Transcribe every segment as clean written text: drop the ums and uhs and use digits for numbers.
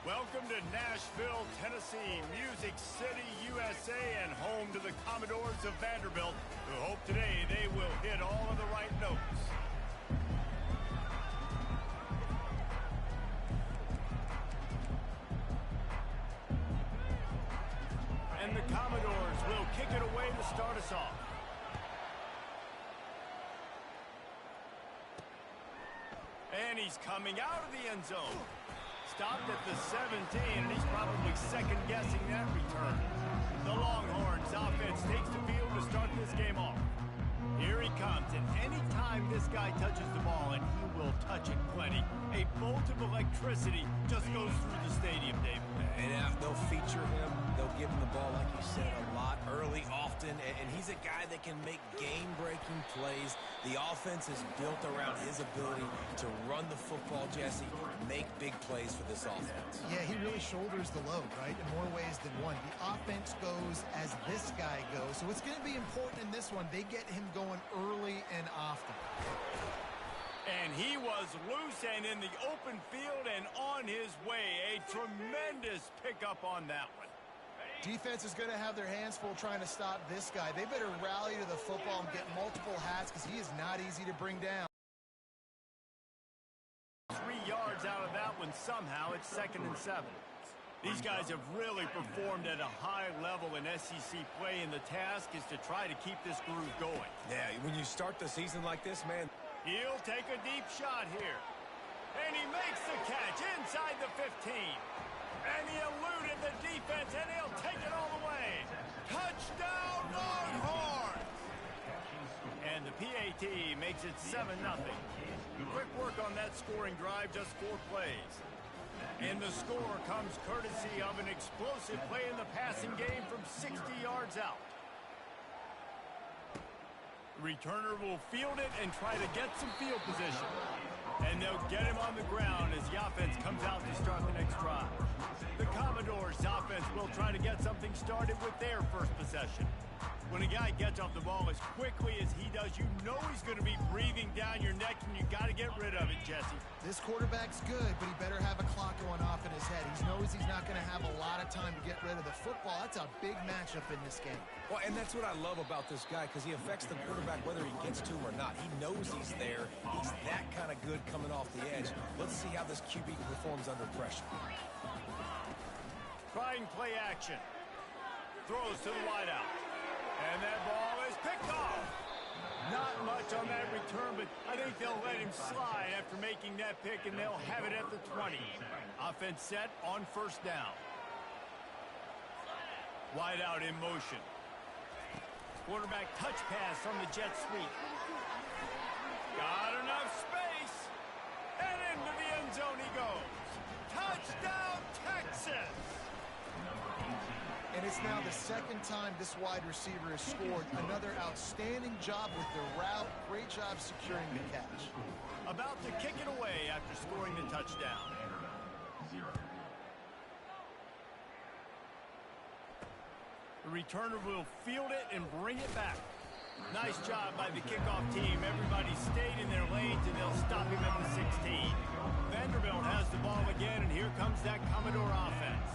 Welcome to Nashville, Tennessee, Music City, USA, and home to the Commodores of Vanderbilt, who hope today they will hit all of the right notes. And the Commodores will kick it away to start us off. And he's coming out of the end zone. Stopped at the 17, and he's probably second-guessing that return. The Longhorns offense takes the field to start this game off. Here he comes, and anytime this guy touches the ball, and he will touch it plenty, a bolt of electricity just goes through the stadium, David. And they'll feature him. They'll give him the ball, like you said, a lot, early, often, and he's a guy that can make game-breaking plays. The offense is built around his ability to run the football, Jesse, make big plays for this offense. Yeah, he really shoulders the load, right, in more ways than one. The offense goes as this guy goes, so it's going to be important in this one. They get him going early and often. And he was loose and in the open field and on his way. A tremendous pickup on that one. Defense is going to have their hands full trying to stop this guy. They better rally to the football and get multiple hats because he is not easy to bring down. 3 yards out of that one somehow. It's 2nd and 7. These guys have really performed at a high level in SEC play, and the task is to try to keep this groove going. Yeah, when you start the season like this, man. He'll take a deep shot here. And he makes the catch inside the 15. And he eluded the defense, and he'll take it all the way. Touchdown, Longhorns! And the PAT makes it 7-0. Quick work on that scoring drive, just 4 plays. And the score comes courtesy of an explosive play in the passing game from 60 yards out. Returner will field it and try to get some field position. And they'll get him on the ground as the offense comes out to start the next drive. The Commodores offense will try to get something started with their first possession. When a guy gets off the ball as quickly as he does, you know he's going to be breathing down your neck, and you got to get rid of it, Jesse. This quarterback's good, but he better have a clock going off in his head. He knows he's not going to have a lot of time to get rid of the football. That's a big matchup in this game. Well, and that's what I love about this guy, because he affects the quarterback whether he gets to him or not. He knows he's there. He's that kind of good coming off the edge. Let's see how this QB performs under pressure. Trying play action. Throws to the wideout. And that ball is picked off. Not much on that return, but I think they'll let him slide after making that pick, and they'll have it at the 20. Offense set on 1st down. Wideout in motion. Quarterback touch pass on the jet sweep. Got enough space. And into the end zone he goes. Touchdown, Texas! And it's now the 2nd time this wide receiver has scored. Another outstanding job with the route. Great job securing the catch. About to kick it away after scoring the touchdown. The returner will field it and bring it back. Nice job by the kickoff team. Everybody stayed in their lanes, and they'll stop him at the 16. Vanderbilt has the ball again, and here comes that Commodore offense.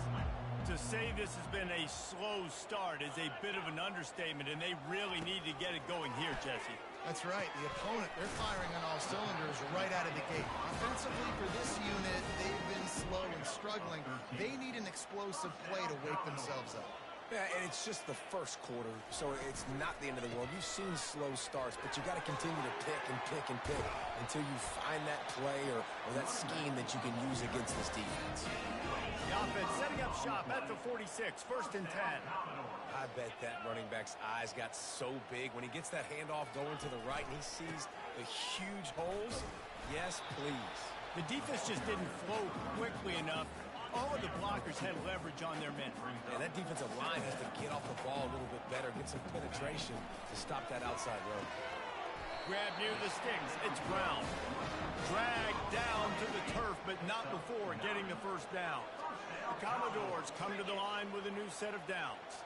To say this has been a slow start is a bit of an understatement, and they really need to get it going here, Jesse. That's right. The opponent, they're firing on all cylinders right out of the gate. Offensively, for this unit, they've been slow and struggling. They need an explosive play to wake themselves up. Yeah, and it's just the first quarter, so it's not the end of the world. You've seen slow starts, but you got to continue to pick and pick and pick until you find that play or that scheme that you can use against this defense. The offense setting up shop at the 46, 1st and 10. I bet that running back's eyes got so big when he gets that handoff going to the right and he sees the huge holes. Yes, please. The defense just didn't flow quickly enough. All of the blockers had leverage on their men. And that defensive line has to get off the ball a little bit better, get some penetration to stop that outside run. Grab near the sticks. It's Brown. Dragged down to the turf, but not before getting the 1st down. The Commodores come to the line with a new set of downs.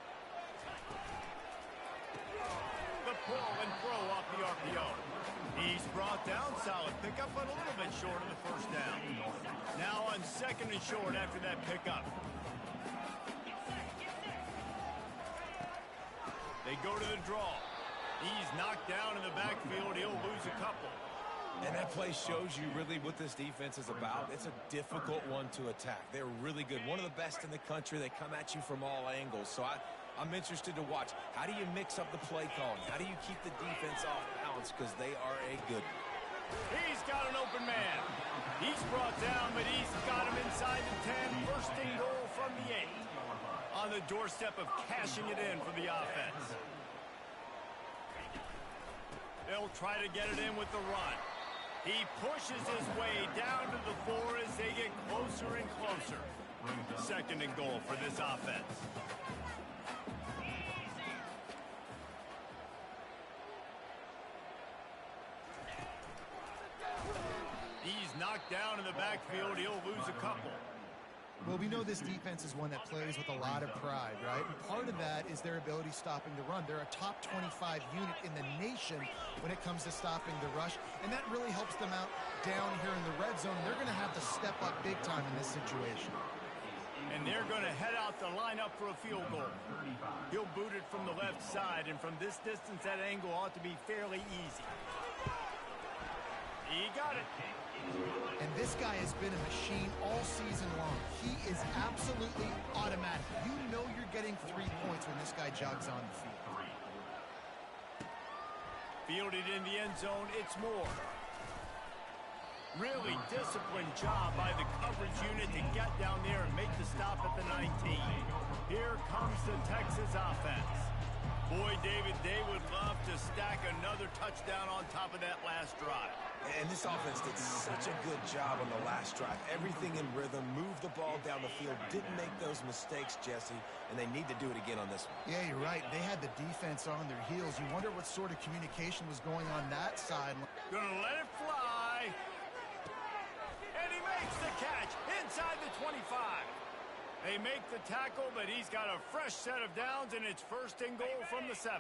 The pull and throw off the RPO. He's brought down, solid pickup, but a little bit short of the first down. Now on 2nd and short after that pickup. They go to the draw. He's knocked down in the backfield. He'll lose a couple. And that play shows you really what this defense is about. It's a difficult one to attack. They're really good. One of the best in the country. They come at you from all angles. So I'm interested to watch. How do you mix up the play calling? How do you keep the defense off balance? Because they are a good one. He's got an open man. He's brought down, but he's got him inside the 10. First and goal from the 8. On the doorstep of cashing it in for the offense. They'll try to get it in with the run. He pushes his way down to the 4 as they get closer and closer. 2nd and goal for this offense. He's knocked down in the backfield. He'll lose a couple. Well, we know this defense is one that plays with a lot of pride, right? And part of that is their ability stopping the run. They're a top 25 unit in the nation when it comes to stopping the rush, and that really helps them out down here in the red zone. They're going to have to step up big time in this situation. And they're going to head out the lineup for a field goal. He'll boot it from the left side, and from this distance, that angle ought to be fairly easy. He got it. And this guy has been a machine all season long. He is absolutely automatic. You know you're getting 3 points when this guy jogs on the field. Fielded in the end zone, it's Moore. Really disciplined job by the coverage unit to get down there and make the stop at the 19. Here comes the Texas offense. Boy, David, they would love to stack another touchdown on top of that last drive. And this offense did such a good job on the last drive. Everything in rhythm, moved the ball down the field, didn't make those mistakes, Jesse, and they need to do it again on this one. Yeah, you're right. They had the defense on their heels. You wonder what sort of communication was going on that side. Gonna let it fly. And he makes the catch inside the 25. They make the tackle, but he's got a fresh set of downs, and it's 1st and goal from the 7.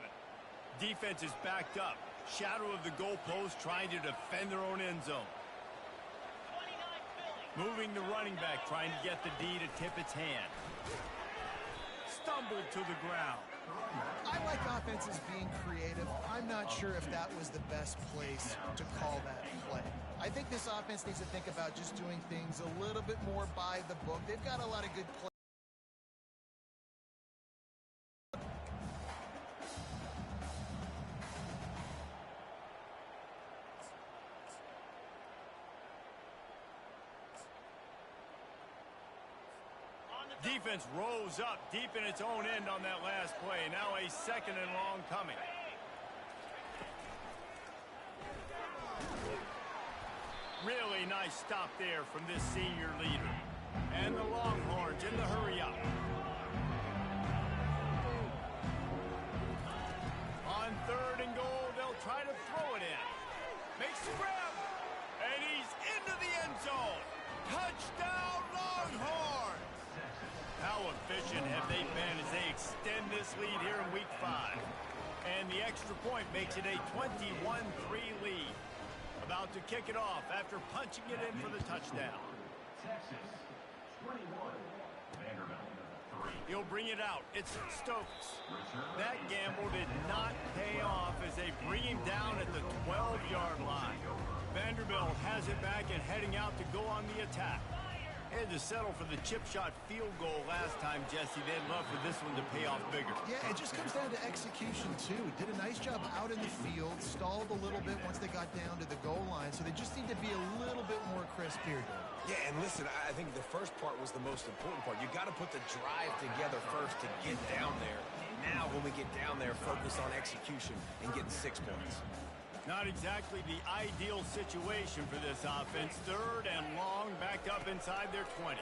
Defense is backed up. Shadow of the goalpost, trying to defend their own end zone. Moving the running back, trying to get the D to tip its hand. Stumbled to the ground. I like offenses being creative. I'm not sure if that was the best place to call that play. I think this offense needs to think about just doing things a little bit more by the book. They've got a lot of good plays. Defense rose up deep in its own end on that last play. Now a 2nd and long coming. Really nice stop there from this senior leader. And the Longhorns in the hurry up. On 3rd and goal, they'll try to throw it in. Makes the grab. And he's into the end zone. Touchdown, Longhorns! How efficient have they been as they extend this lead here in Week 5? And the extra point makes it a 21-3 lead. About to kick it off after punching it in for the touchdown. Texas, 21, Vanderbilt, 3. He'll bring it out. It's Stokes. That gamble did not pay off as they bring him down at the 12-yard line. Vanderbilt has it back and heading out to go on the attack. Had to settle for the chip shot field goal last time, Jesse. They'd love for this one to pay off bigger. Yeah, it just comes down to execution, too. Did a nice job out in the field, stalled a little bit once they got down to the goal line, so they just need to be a little bit more crisp here, Dave. Yeah, and listen, I think the first part was the most important part. You got to put the drive together first to get down there. Now, when we get down there, focus on execution and getting 6 points. Not exactly the ideal situation for this offense. 3rd and long, back up inside their 20.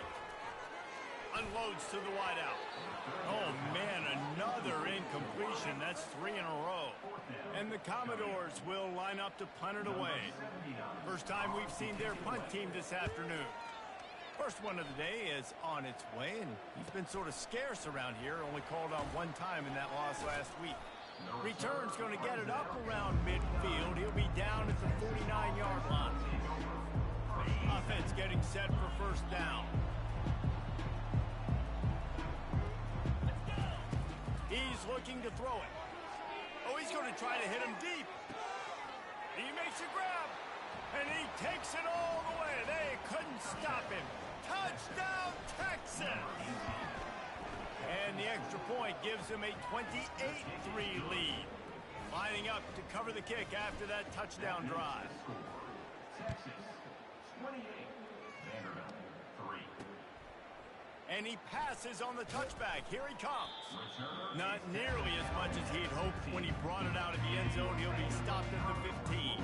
Unloads to the wideout. Oh, man, another incompletion. That's 3 in a row. And the Commodores will line up to punt it away. First time we've seen their punt team this afternoon. First one of the day is on its way, and he's been sort of scarce around here, only called on 1 time in that loss last week. Return's going to get it up around midfield. He'll be down at the 49-yard line. Offense getting set for first down. He's looking to throw it. Oh, he's going to try to hit him deep. He makes a grab, and he takes it all the way. They couldn't stop him. Touchdown, Texas! And the extra point gives them a 28-3 lead. Lining up to cover the kick after that touchdown drive. Texas, 28. Vanderbilt, 3. And he passes on the touchback. Here he comes. Not nearly as much as he'd hoped when he brought it out of the end zone. He'll be stopped at the 15.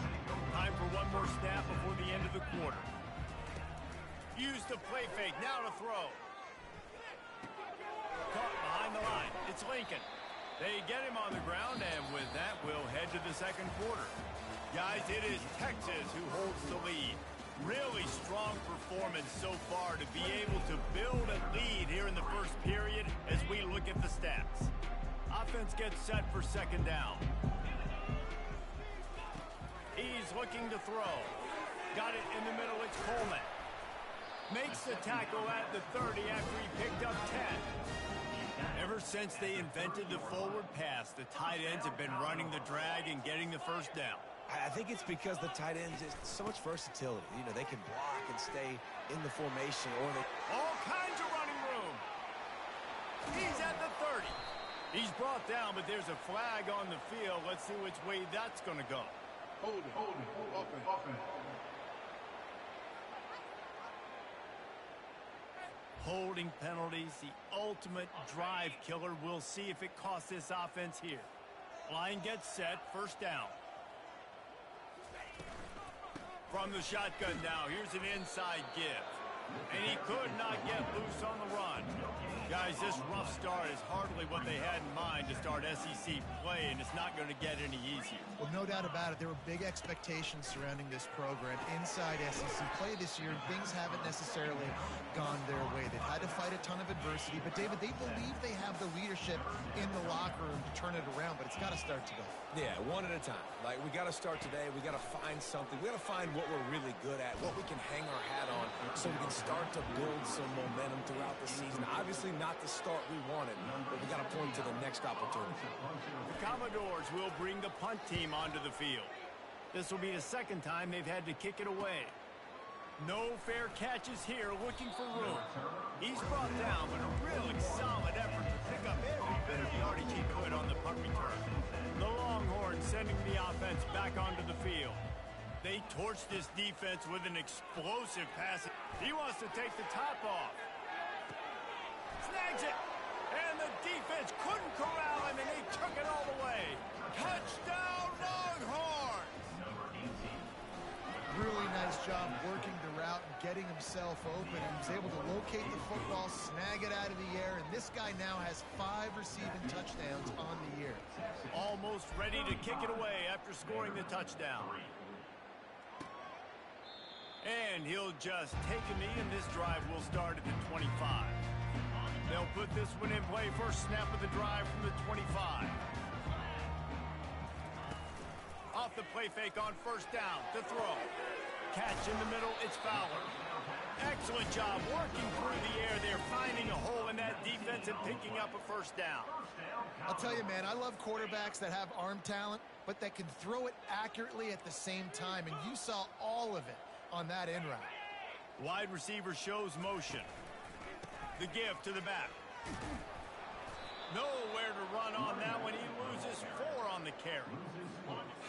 Time for one more snap before the end of the quarter. Use the play fake. Now to throw. Caught behind the line. It's Lincoln. They get him on the ground, and with that, we'll head to the second quarter. Guys, it is Texas who holds the lead. Really strong performance so far to be able to build a lead here in the first period as we look at the stats. Offense gets set for second down. He's looking to throw. Got it in the middle. It's Coleman. Makes the tackle at the 30 after he picked up 10. Ever since they invented the forward pass, the tight ends have been running the drag and getting the first down. I think it's because the tight ends is so much versatility. You know, they can block and stay in the formation, or they... All kinds of running room. He's at the 30. He's brought down, but there's a flag on the field. Let's see which way that's going to go. Hold it. Offense. Holding penalties, the ultimate drive killer. We'll see if it costs this offense here. Line gets set, first down. From the shotgun now, here's an inside give. And he could not get loose on the run. Guys, this rough start is hardly what they had in mind to start SEC play, and it's not going to get any easier. Well, no doubt about it. There were big expectations surrounding this program inside SEC play this year, and things haven't necessarily gone their way. They've had to fight a ton of adversity, but David, they believe they have the leadership in the locker room to turn it around, but it's got to start today. Yeah, one at a time. Like, we got to start today. We got to find something. We got to find what we're really good at, what we can hang our hat on, so we can start to build some momentum throughout the season. Obviously not the start we wanted, but we got to point to the next opportunity. The Commodores will bring the punt team onto the field. This will be the second time they've had to kick it away. No fair catches here, looking for room. He's brought down, but a really solid effort to pick up every bit of yardage he could on the punt return. The Longhorns sending the offense back onto the field. They torched this defense with an explosive pass. He wants to take the top off. Snags it. And the defense couldn't corral him, and they took it all the way. Touchdown, Longhorns! Really nice job working the route and getting himself open. And he was able to locate the football, snag it out of the air, and this guy now has 5 receiving touchdowns on the year. Almost ready to kick it away after scoring the touchdown. And he'll just take a knee, and this drive will start at the 25. They'll put this one in play. First snap of the drive from the 25. Off the play fake on first down to throw. Catch in the middle, it's Fowler. Excellent job working through the air there, finding a hole in that defense and picking up a first down. I'll tell you, man, I love quarterbacks that have arm talent, but that can throw it accurately at the same time, and you saw all of it on that end route. Wide receiver shows motion. The give to the back. Nowhere to run on that one. He loses 4 on the carry.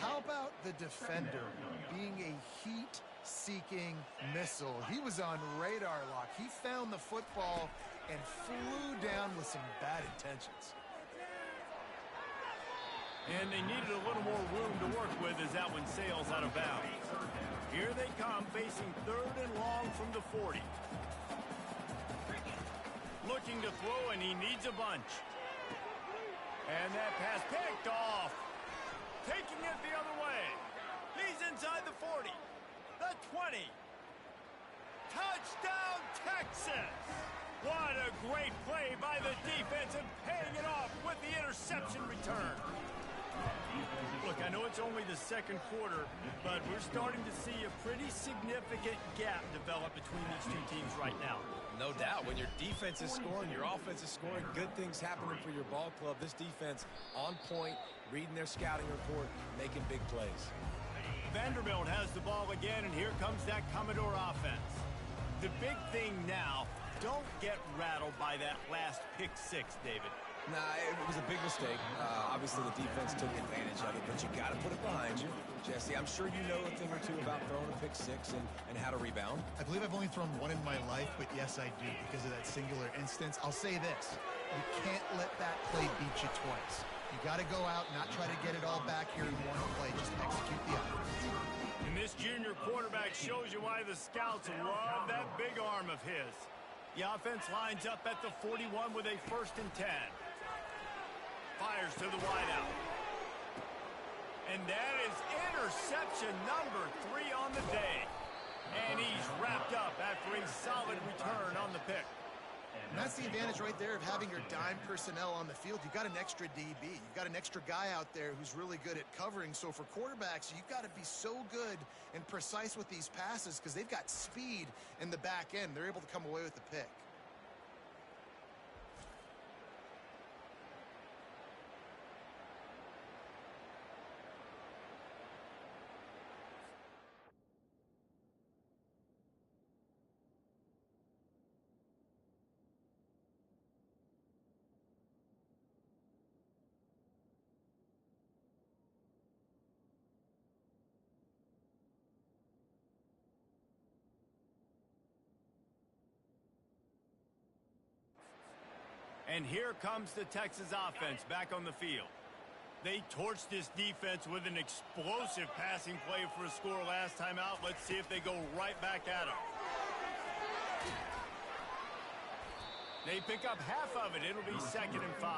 How about the defender being a heat-seeking missile? He was on radar lock. He found the football and flew down with some bad intentions. And they needed a little more room to work with as that one sails out of bounds. Here they come, facing 3rd and long from the 40. Looking to throw, and he needs a bunch. And that pass picked off. Taking it the other way. He's inside the 40. The 20. Touchdown, Texas! What a great play by the defense and paying it off with the interception return. I know it's only the second quarter, but we're starting to see a pretty significant gap develop between these two teams right now. No doubt. When your defense is scoring, your offense is scoring, good things happening for your ball club. This defense on point, reading their scouting report, making big plays. Vanderbilt has the ball again, and here comes that Commodore offense. The big thing now, don't get rattled by that last pick six, David. Nah, it was a big mistake. Obviously, the defense took advantage of it, but you got to put it behind you. Jesse, I'm sure you know a thing or two about throwing a pick six and how to rebound. I believe I've only thrown one in my life, but yes, I do because of that singular instance. I'll say this. You can't let that play beat you twice. You got to go out, not try to get it all back here in one play. Just execute the offense. And this junior quarterback shows you why the scouts love that big arm of his. The offense lines up at the 41 with a 1st and 10. Fires to the wideout. And that is interception number 3 on the day. And he's wrapped up after a solid return on the pick. And that's the advantage right there of having your dime personnel on the field. You've got an extra DB. You've got an extra guy out there who's really good at covering. So for quarterbacks, you've got to be so good and precise with these passes because they've got speed in the back end. They're able to come away with the pick. And here comes the Texas offense back on the field. They torched this defense with an explosive passing play for a score last time out. Let's see if they go right back at them. They pick up half of it. It'll be 2nd and 5.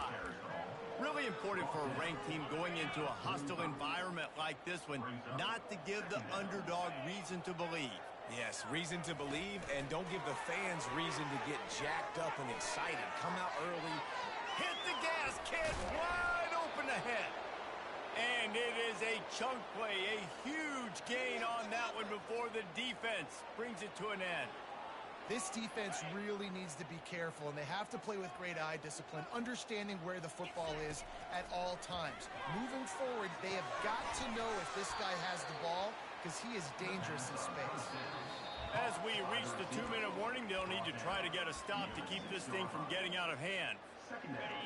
Really important for a ranked team going into a hostile environment like this one, not to give the underdog reason to believe. Yes, reason to believe, and don't give the fans reason to get jacked up and excited. Come out early. Hit the gas, kid. Wide open ahead. And it is a chunk play, a huge gain on that one before the defense brings it to an end. This defense really needs to be careful, and they have to play with great eye discipline, understanding where the football is at all times. Moving forward, they have got to know if this guy has the ball, because he is dangerous in space. As we reach the 2-minute warning, they'll need to try to get a stop to keep this thing from getting out of hand.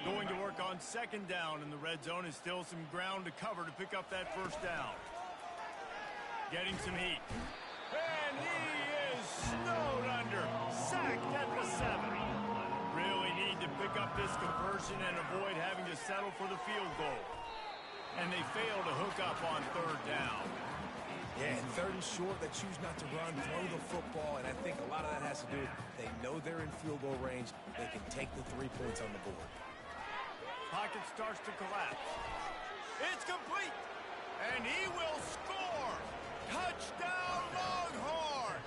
Going to work on 2nd down, and the red zone is still some ground to cover to pick up that 1st down. Getting some heat. And he is snowed under. Sacked at the 7. Really need to pick up this conversion and avoid having to settle for the field goal. And they fail to hook up on 3rd down. Yeah, and 3rd and short, they choose not to run, throw the football, and I think a lot of that has to do with they know they're in field goal range. They can take the 3 points on the board. Pocket starts to collapse. It's complete, and he will score. Touchdown, Longhorn!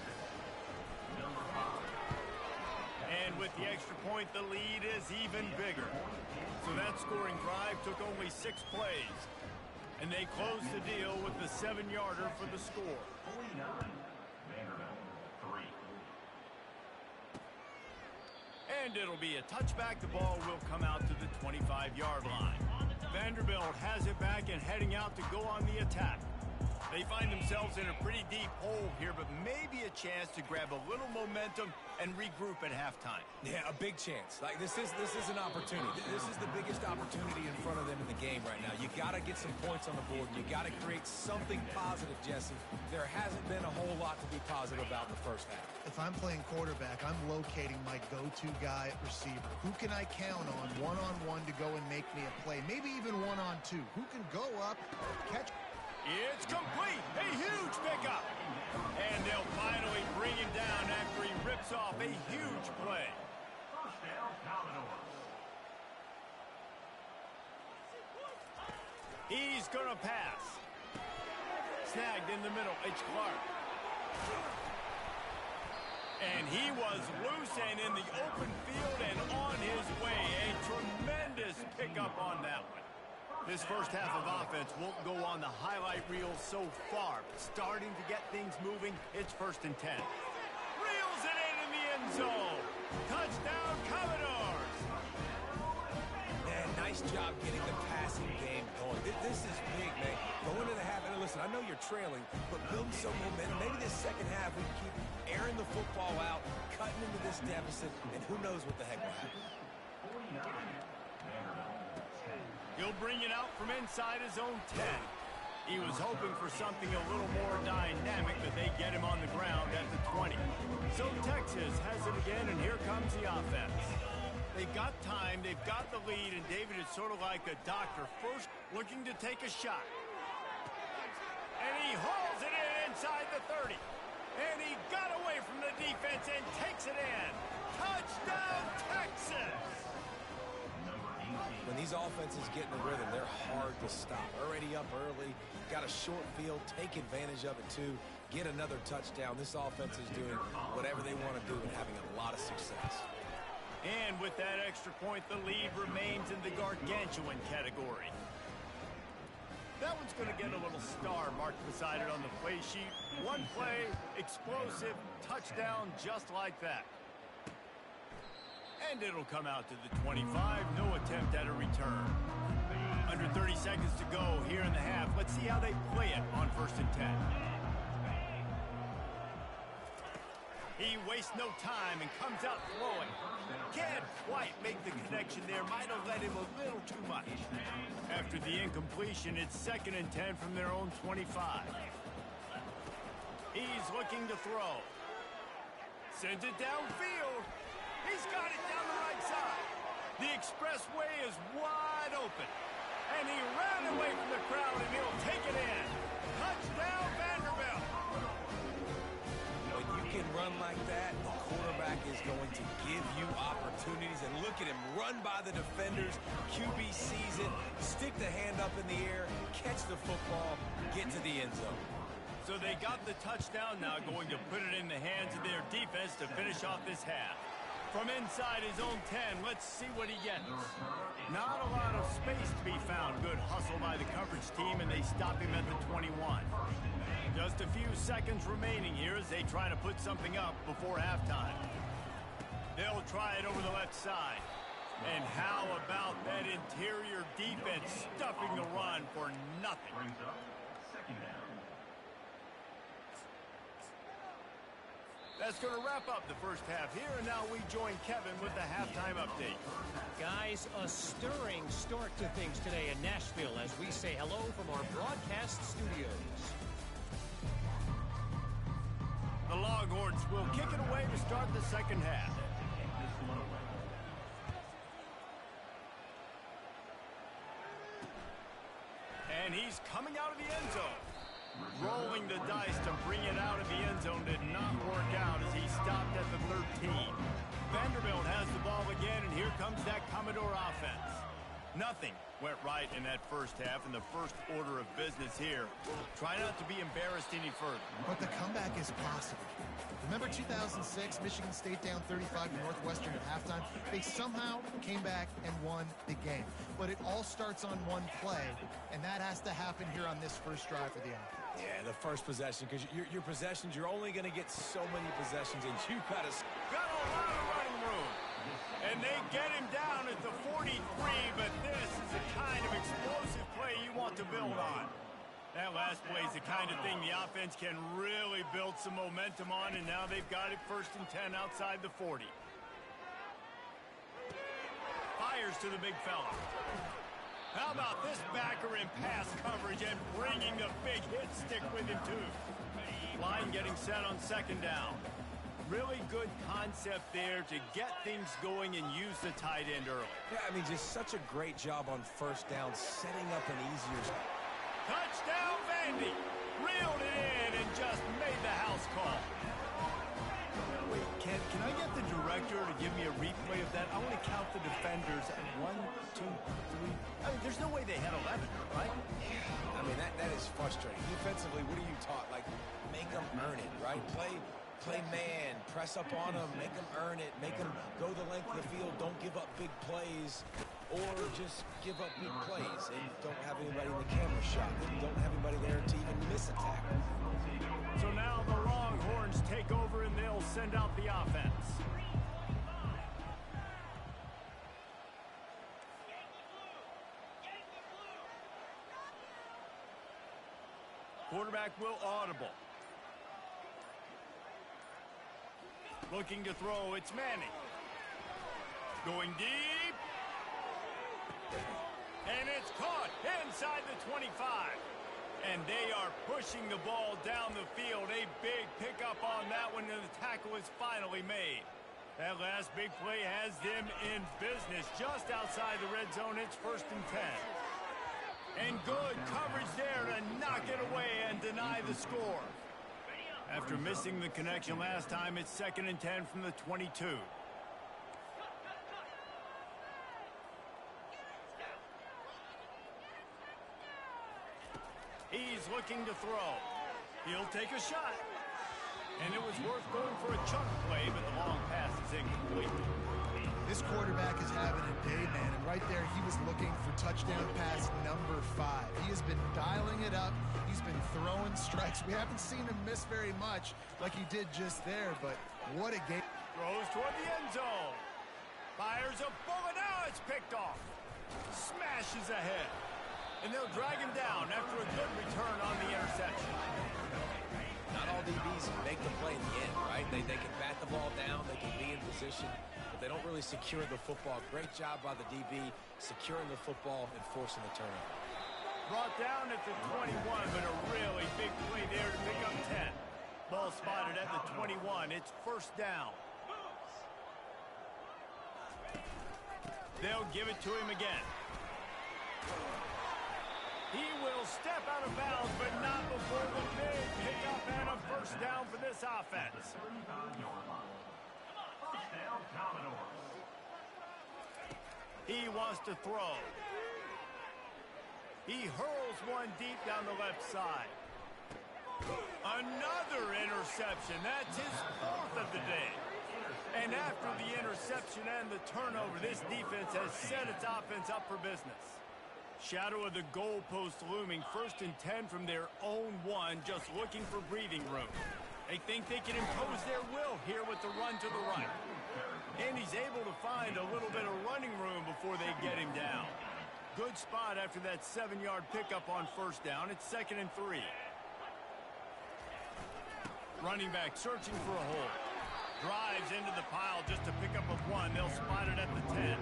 And with the extra point, the lead is even bigger. So that scoring drive took only 6 plays. And they close the deal with the 7-yarder for the score. 49, Vanderbilt 3. And it'll be a touchback. The ball will come out to the 25-yard line. Vanderbilt has it back and heading out to go on the attack. They find themselves in a pretty deep hole here, but maybe a chance to grab a little momentum and regroup at halftime. Yeah, a big chance. Like this is an opportunity. This is the biggest opportunity in front of them in the game right now. You got to get some points on the board. You got to create something positive, Jesse. There hasn't been a whole lot to be positive about in the first half. If I'm playing quarterback, I'm locating my go-to guy at receiver. Who can I count on one-on-one to go and make me a play? Maybe even one-on-two. Who can go up, catch... It's complete. A huge pickup. And they'll finally bring him down after he rips off a huge play. 1st down, Commodores. He's going to pass. Snagged in the middle. It's Clark. And he was loose and in the open field and on his way. A tremendous pickup on that one. This first half of offense won't go on the highlight reel so far, but starting to get things moving, it's 1st and 10. Reels it in the end zone. Touchdown, Commodores. Man, nice job getting the passing game going. This is big, man. Go into the half, and listen, I know you're trailing, but building some momentum. Maybe this second half we keep airing the football out, cutting into this deficit, and who knows what the heck will happen. He'll bring it out from inside his own 10. He was hoping for something a little more dynamic, but they get him on the ground at the 20. So Texas has it again, and here comes the offense. They've got time, they've got the lead, and David is sort of like a doctor, first looking to take a shot. And he hauls it in inside the 30. And he got away from the defense and takes it in. Touchdown, Texas! When these offenses get in the rhythm, they're hard to stop. Already up early, got a short field, take advantage of it too, get another touchdown. This offense is doing whatever they want to do and having a lot of success. And with that extra point, the lead remains in the gargantuan category. That one's going to get a little star marked beside it on the play sheet. One play, explosive, touchdown just like that. And it'll come out to the 25. No attempt at a return. Under 30 seconds to go here in the half. Let's see how they play it on 1st and 10. He wastes no time and comes out throwing. Can't quite make the connection there. Might have led him a little too much. After the incompletion, it's 2nd and 10 from their own 25. He's looking to throw. Sends it downfield. He's got it down the right side. The expressway is wide open. And he ran away from the crowd, and he'll take it in. Touchdown, Vanderbilt. When you can run like that, the quarterback is going to give you opportunities. And look at him run by the defenders. QB sees it, stick the hand up in the air, catch the football, get to the end zone. So they got the touchdown, now going to put it in the hands of their defense to finish off this half. From inside his own 10, let's see what he gets. Not a lot of space to be found. Good hustle by the coverage team, and they stop him at the 21. Just a few seconds remaining here as they try to put something up before halftime. They'll try it over the left side. And how about that interior defense stuffing the run for nothing? That's going to wrap up the first half here, and now we join Kevin with the halftime update. Guys, a stirring start to things today in Nashville as we say hello from our broadcast studios. The Longhorns will kick it away to start the second half. And he's coming out of the end zone. Rolling the dice to bring it out of the end zone did not work out as he stopped at the 13. Vanderbilt has the ball again, and here comes that Commodore offense. Nothing went right in that first half, in the first order of business here. Try not to be embarrassed any further. But the comeback is possible. Remember 2006, Michigan State down 35 to Northwestern at halftime? They somehow came back and won the game. But it all starts on one play, and that has to happen here on this first drive for the offense. Yeah, the first possession, because your possessions, you're only going to get so many possessions, and you got to... Got a lot of running room. And they get him down at the 43, but this is the kind of explosive play you want to build on. That last play is the kind of thing the offense can really build some momentum on, and now they've got it 1st and 10 outside the 40. Fires to the big fella. How about this backer in pass coverage and bringing the big hit stick with him, too? Line getting set on 2nd down. Really good concept there to get things going and use the tight end early. Yeah, I mean, just such a great job on 1st down, setting up an easier... Touchdown, Vandy! Reeled it in and just made the house call. Wait, can I get the director to give me a replay of that? I want to count the defenders at 1, 2, 3. I mean, there's no way they had 11, right? I mean, that is frustrating. Defensively, what are you taught? Like, make them earn it, right? Play man, press up on them, make them earn it, make them go the length of the field, don't give up big plays. or just give up big plays and don't have anybody in the camera shot and don't have anybody there to even miss a tackle. So now the Longhorns take over and they'll send out the offense. Quarterback will audible. Looking to throw, it's Manning. Going deep. And it's caught inside the 25. And they are pushing the ball down the field. A big pickup on that one, and the tackle is finally made. That last big play has them in business just outside the red zone. It's 1st and 10. And good coverage there to knock it away and deny the score. After missing the connection last time, it's 2nd and 10 from the 22. He's looking to throw. He'll take a shot. And it was worth going for a chunk play, but the long pass is incomplete. This quarterback is having a day, man, and right there he was looking for touchdown pass number 5. He has been dialing it up. He's been throwing strikes. We haven't seen him miss very much like he did just there, but what a game. Throws toward the end zone. Fires a bullet. Now it's picked off. Smashes ahead. And they'll drag him down after a good return on the interception. Not all DBs make the play in the end, right? They can bat the ball down, they can be in position, but they don't really secure the football. Great job by the DB securing the football and forcing the turnover. Brought down at the 21, but a really big play there to pick up 10. Ball spotted at the 21. It's 1st down. They'll give it to him again. He will step out of bounds, but not before the big pickup and a 1st down for this offense. He wants to throw. He hurls one deep down the left side. Another interception. That's his 4th of the day. And after the interception and the turnover, this defense has set its offense up for business. Shadow of the goalpost looming. 1st and 10 from their own 1, just looking for breathing room. They think they can impose their will here with the run to the right. And he's able to find a little bit of running room before they get him down. Good spot after that 7-yard pickup on 1st down. It's 2nd and 3. Running back searching for a hole. Drives into the pile just to pick up a 1. They'll spot it at the 10.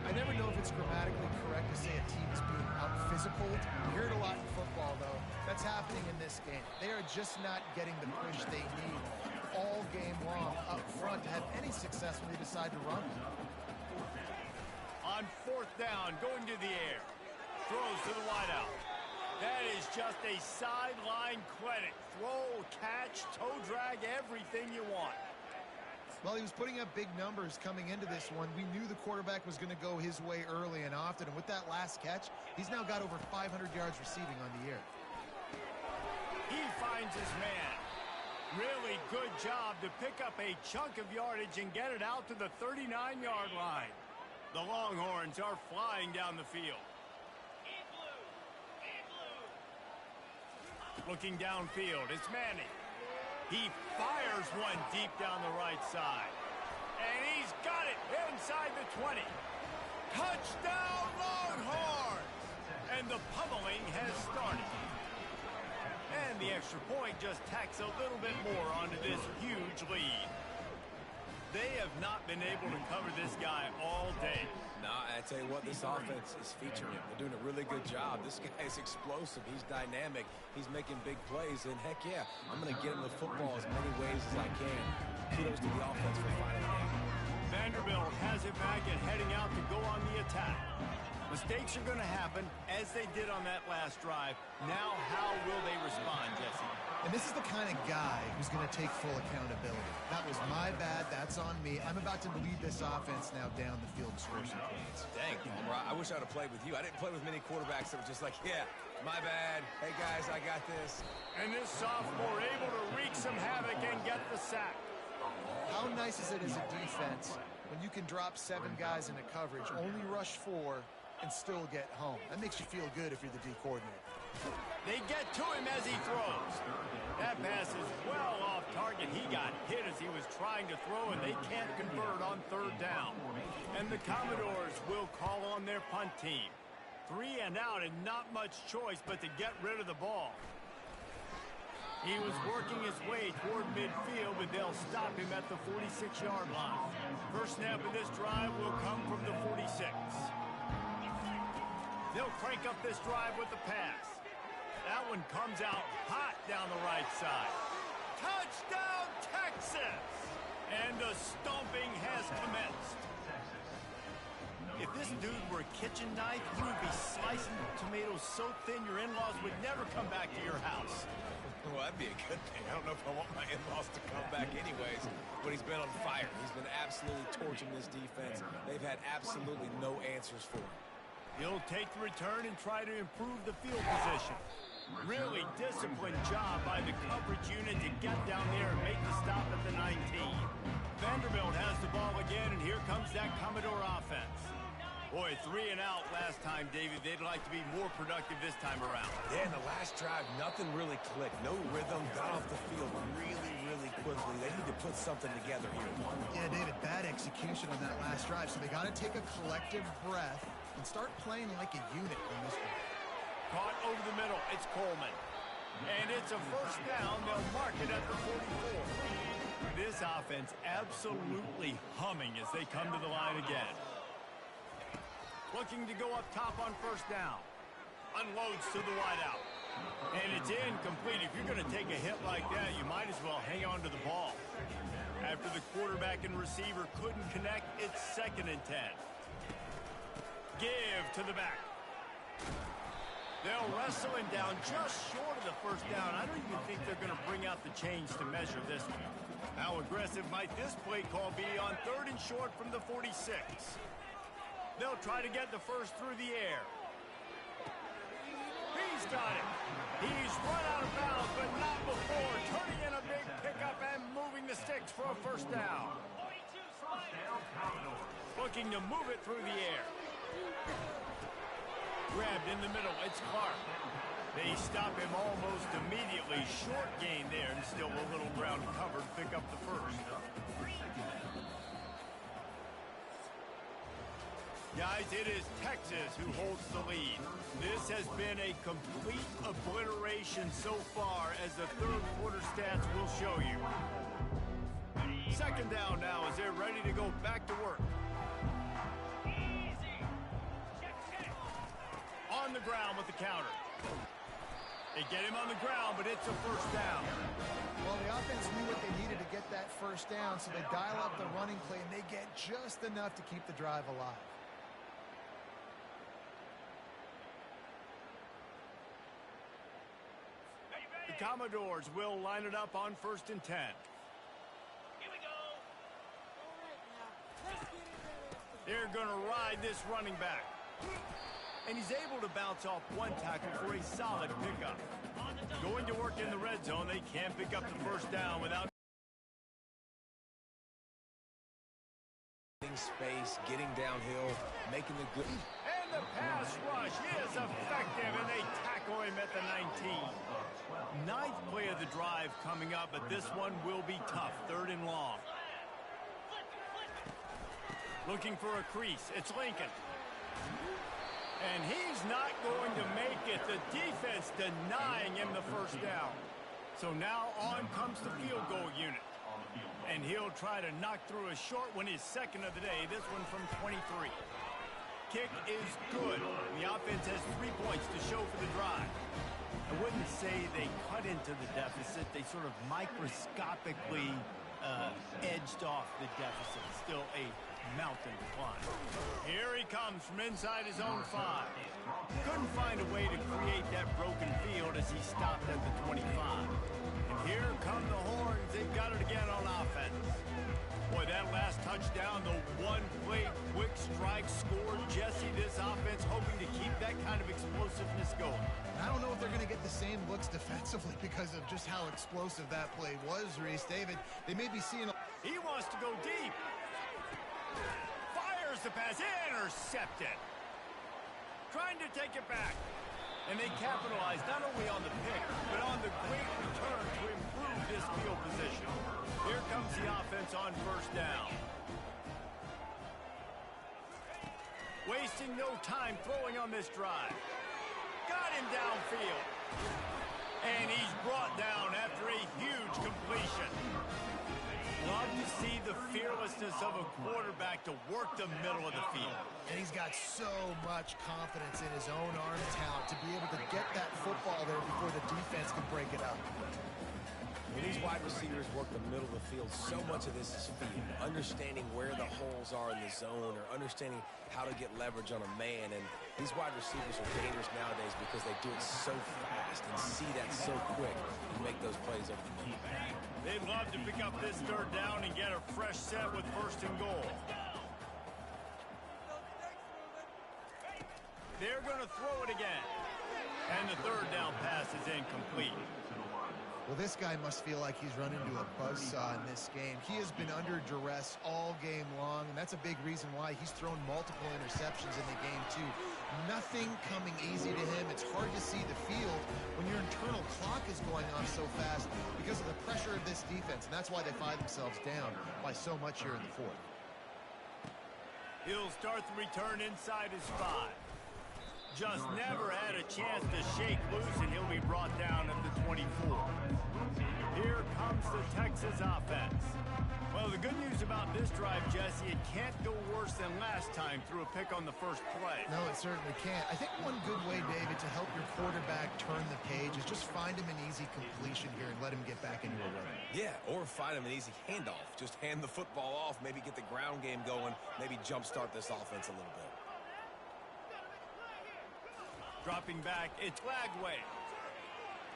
I never know if it's grammatically correct to say a team is being out-physicaled. You hear it a lot in football, though. That's happening in this game. They are just not getting the push they need all game long up front to have any success when they decide to run. On 4th down, going to the air. Throws to the wideout. That is just a sideline clinic. Throw, catch, toe drag, everything you want. Well, he was putting up big numbers coming into this one. We knew the quarterback was going to go his way early and often. And with that last catch, he's now got over 500 yards receiving on the year. He finds his man. Really good job to pick up a chunk of yardage and get it out to the 39-yard line. The Longhorns are flying down the field. Looking downfield, it's Manning. He fires one deep down the right side. And he's got it inside the 20. Touchdown, Longhorns! And the pummeling has started. And the extra point just tacks a little bit more onto this huge lead. They have not been able to cover this guy all day. Nah, I tell you what, this offense is featuring him. They're doing a really good job. This guy is explosive. He's dynamic. He's making big plays. And heck yeah, I'm going to get him the football as many ways as I can. Kudos to the offense for finding the game. Vanderbilt has it back and heading out to go on the attack. Mistakes are going to happen, as they did on that last drive. Now, how will they respond, Jesse? And this is the kind of guy who's going to take full accountability. That was my bad. That's on me. I'm about to lead this offense now down the field to score some points. Dang, Homer, I wish I would have played with you. I didn't play with many quarterbacks that were just like, yeah, my bad. Hey, guys, I got this. And this sophomore able to wreak some havoc and get the sack. How nice is it as a defense when you can drop 7 guys into coverage, only rush 4, and still get home. That makes you feel good if you're the D coordinator. They get to him as he throws. That pass is well off target. He got hit as he was trying to throw, and they can't convert on 3rd down. And the Commodores will call on their punt team. 3 and out, and not much choice but to get rid of the ball. He was working his way toward midfield, but they'll stop him at the 46-yard line. First snap of this drive will come from the 46. They'll crank up this drive with the pass. That one comes out hot down the right side. Touchdown, Texas! And the stomping has commenced. If this dude were a kitchen knife, you would be slicing tomatoes so thin your in-laws would never come back to your house. Well, that'd be a good thing. I don't know if I want my in-laws to come back anyways, but he's been on fire. He's been absolutely torching this defense. They've had absolutely no answers for him. He'll take the return and try to improve the field position. Really disciplined job by the coverage unit to get down there and make the stop at the 19. Vanderbilt has the ball again, and here comes that Commodore offense. Boy, 3 and out last time, David. They'd like to be more productive this time around. Yeah, in the last drive, nothing really clicked. No rhythm, got off the field really quickly. They need to put something together here. Yeah, David, bad execution on that last drive, so they got to take a collective breath and start playing like a unit on this one. Caught over the middle. It's Coleman. And it's a first down. They'll mark it at the 44. This offense absolutely humming as they come to the line again. Looking to go up top on first down. Unloads to the wideout. And it's incomplete. If you're going to take a hit like that, you might as well hang on to the ball. After the quarterback and receiver couldn't connect, it's 2nd and 10. Give to the back. They'll wrestle him down just short of the first down. I don't even think they're going to bring out the chains to measure this one. How aggressive might this play call be on 3rd and short from the 46? They'll try to get the first through the air. He's got it. He's run out of bounds, but not before turning in a big pickup and moving the sticks for a first down. Looking to move it through the air. Grabbed in the middle. It's Clark. They stop him almost immediately. Short gain there, and still a little ground covered. Pick up the first. Guys, it is Texas who holds the lead. This has been a complete obliteration so far, as the third quarter stats will show you. 2nd down now as they're ready to go back to work. On the ground with the counter. They get him on the ground, but it's a first down. Well, the offense knew what they needed to get that first down, so they dial up the running play, and they get just enough to keep the drive alive. The Commodores will line it up on 1st and 10. Here we go. They're going to ride this running back. And he's able to bounce off one tackle for a solid pickup. Going to work in the red zone. They can't pick up the first down without space, getting downhill, making the good. And the pass rush is effective, and they tackle him at the 19. 9th play of the drive coming up, but this one will be tough. 3rd and long. Looking for a crease. It's Lincoln. And he's not going to make it. The defense denying him the first down. So now on comes the field goal unit. And he'll try to knock through a short one, his 2nd of the day. This one from 23. Kick is good. The offense has 3 points to show for the drive. I wouldn't say they cut into the deficit. They sort of microscopically edged off the deficit. Still a mountain to climb. Here he comes from inside his own 5. Couldn't find a way to create that broken field as he stopped at the 25. And here come the horns. They've got it again on offense. Boy, that last touchdown, the one-play quick strike score. Jesse, this offense hoping to keep that kind of explosiveness going. I don't know if they're going to get the same looks defensively because of just how explosive that play was, Reese. David, they may be seeing. He wants to go deep. Fires the pass, intercepted. Trying to take it back. And they capitalize not only on the pick, but on the great return to improve this field position. Here comes the offense on first down. Wasting no time throwing on this drive. Got him downfield. And he's brought down after a huge completion. Love to see the fearlessness of a quarterback to work the middle of the field. And he's got so much confidence in his own arm talent to be able to get that football there before the defense can break it up. When these wide receivers work the middle of the field, so much of this is feel. Understanding where the holes are in the zone or understanding how to get leverage on a man. And these wide receivers are dangerous nowadays because they do it so fast and see that so quick and make those plays over the middle. They'd love to pick up this third down and get a fresh set with first and goal. They're going to throw it again. And the third down pass is incomplete. Well, this guy must feel like he's run into a buzzsaw in this game. He has been under duress all game long, and that's a big reason why he's thrown multiple interceptions in the game, too. Nothing coming easy to him. It's hard to see the field when your internal clock is going off so fast because of the pressure of this defense, and that's why they find themselves down by so much here in the fourth. He'll start the return inside his 5. Just never had a chance to shake loose, and he'll be brought down at the 24. Here comes the Texas offense. Well, the good news about this drive, Jesse, it can't go worse than last time through a pick on the first play. No, it certainly can't. I think one good way, David, to help your quarterback turn the page is just find him an easy completion here and let him get back into a rhythm. Yeah, or find him an easy handoff. Just hand the football off, maybe get the ground game going, maybe jumpstart this offense a little bit. Dropping back, it's Flagway.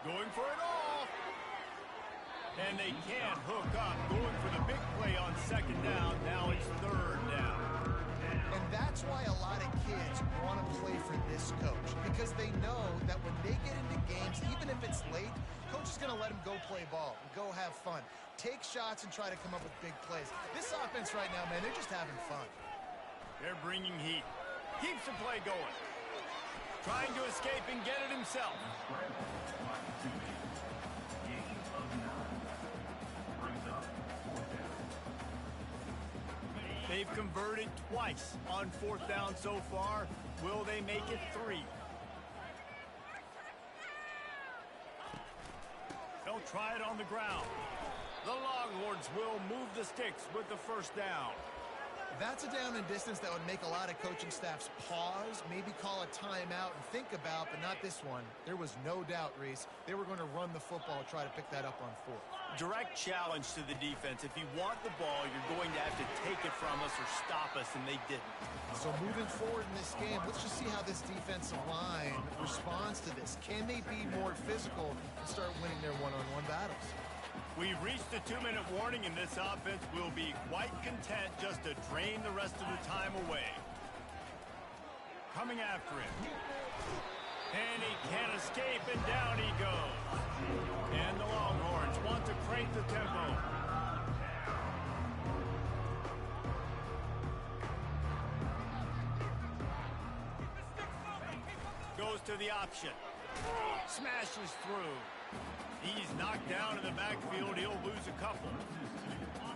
Going for it all. And they can't hook up. Going for the big play on second down. Now it's third down. And that's why a lot of kids want to play for this coach, because they know that when they get into games, even if it's late, coach is going to let them go play ball, go have fun, take shots and try to come up with big plays. This offense right now, man, they're just having fun. They're bringing heat. Keeps the play going. Trying to escape and get it himself. They've converted twice on fourth down so far. Will they make it 3? They'll try it on the ground. The Longhorns will move the sticks with the first down. That's a down and distance that would make a lot of coaching staffs pause, maybe call a timeout and think about, but not this one. There was no doubt, Reese, they were going to run the football and try to pick that up on fourth. Direct challenge to the defense. If you want the ball, you're going to have to take it from us or stop us, and they didn't. So moving forward in this game, let's just see how this defensive line responds to this. Can they be more physical and start winning their one-on-one battles? We've reached the 2-minute warning, and this offense will be quite content just to drain the rest of the time away. Coming after him. And he can't escape, and down he goes. And the Longhorns want to crank the tempo. Goes to the option. Smashes through. He's knocked down in the backfield. He'll lose a couple.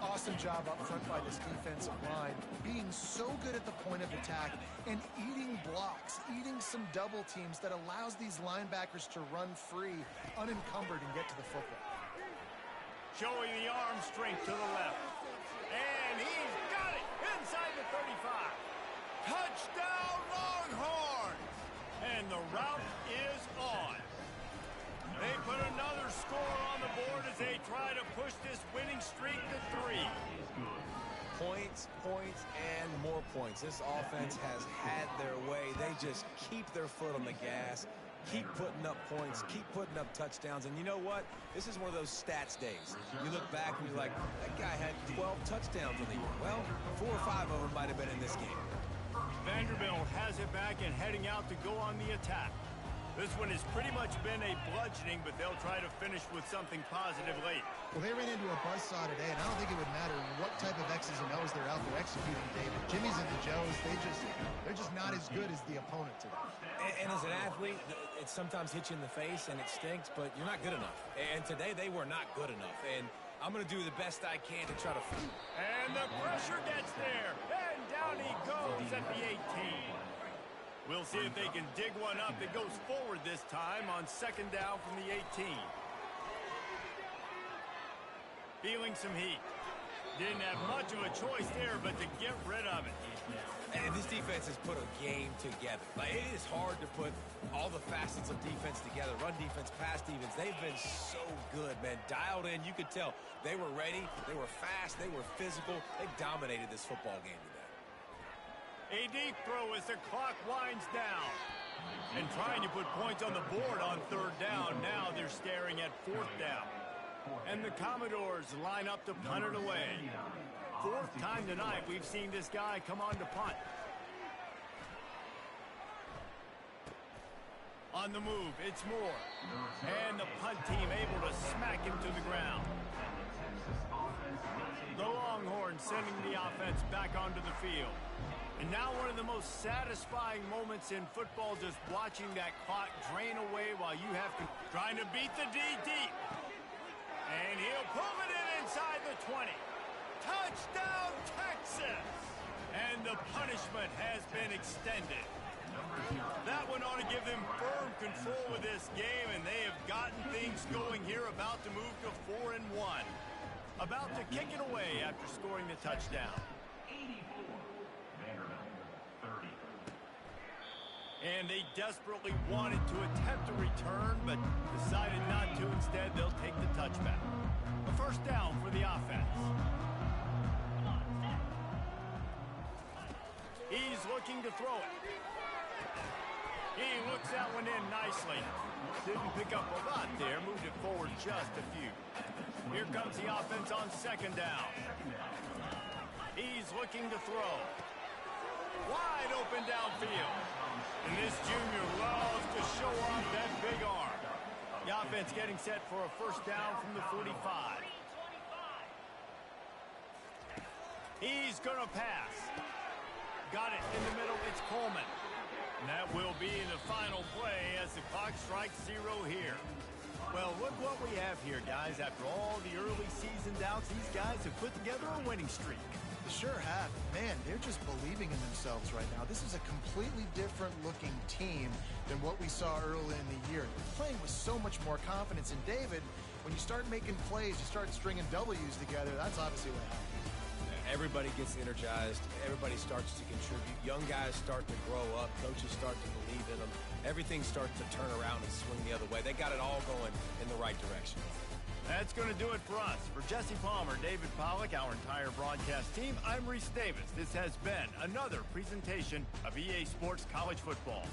Awesome job up front by this defensive line, being so good at the point of attack and eating blocks, eating some double teams that allows these linebackers to run free, unencumbered, and get to the football. Showing the arm strength to the left. And he's got it inside the 35. Touchdown, Longhorns! And the route is on. They put another score on the board as they try to push this winning streak to 3. Points, points, and more points. This offense has had their way. They just keep their foot on the gas, keep putting up points, keep putting up touchdowns. And you know what? This is one of those stats days. You look back and you're like, that guy had 12 touchdowns in the year. Well, 4 or 5 of them might have been in this game. Vanderbilt has it back and heading out to go on the attack. This one has pretty much been a bludgeoning, but they'll try to finish with something positive late. Well, they ran into a buzzsaw today, and I don't think it would matter what type of X's and O's they're out there executing, David. Jimmy's and the Joes, they're just not as good as the opponent today. And as an athlete, it sometimes hits you in the face and it stinks, but you're not good enough. And today they were not good enough. And I'm going to do the best I can to try to... And the pressure gets there. And down he goes at the 18. We'll see if they can dig one up that goes forward this time on second down from the 18. Feeling some heat. Didn't have much of a choice there, but to get rid of it. And this defense has put a game together. Like, it is hard to put all the facets of defense together. Run defense, pass defense. They've been so good, man. Dialed in. You could tell they were ready. They were fast. They were physical. They dominated this football game today. A deep throw as the clock winds down. And trying to put points on the board on third down. Now they're staring at fourth down. And the Commodores line up to punt it away. Fourth time tonight we've seen this guy come on to punt. On the move, it's Moore. And the punt team able to smack him to the ground. The Longhorns sending the offense back onto the field. And now one of the most satisfying moments in football, just watching that clock drain away while you have to trying to beat the D deep. And he'll pull it in inside the 20. Touchdown, Texas! And the punishment has been extended. That one ought to give them firm control of this game, and they have gotten things going here, about to move to 4-1. About to kick it away after scoring the touchdown. 84. Vanderbilt, 30. And they desperately wanted to attempt a return, but decided not to. Instead, they'll take the touchback. A first down for the offense. He's looking to throw it. He looks that one in nicely. Didn't pick up a lot there. Moved it forward just a few. Here comes the offense on second down. He's looking to throw. Wide open downfield. And this junior loves to show off that big arm. The offense getting set for a first down from the 45. He's going to pass. Got it in the middle. It's Coleman. And that will be the final play as the clock strikes 0 here. Well, look what we have here, guys. After all the early season doubts, these guys have put together a winning streak. They sure have. Man, they're just believing in themselves right now. This is a completely different looking team than what we saw early in the year. They're playing with so much more confidence. And David, when you start making plays, you start stringing W's together, that's obviously what happens. Everybody gets energized. Everybody starts to contribute. Young guys start to grow up. Coaches start to believe in them. Everything starts to turn around and swing the other way. They got it all going in the right direction. That's going to do it for us. For Jesse Palmer, David Pollack, our entire broadcast team, I'm Reese Davis. This has been another presentation of EA Sports College Football.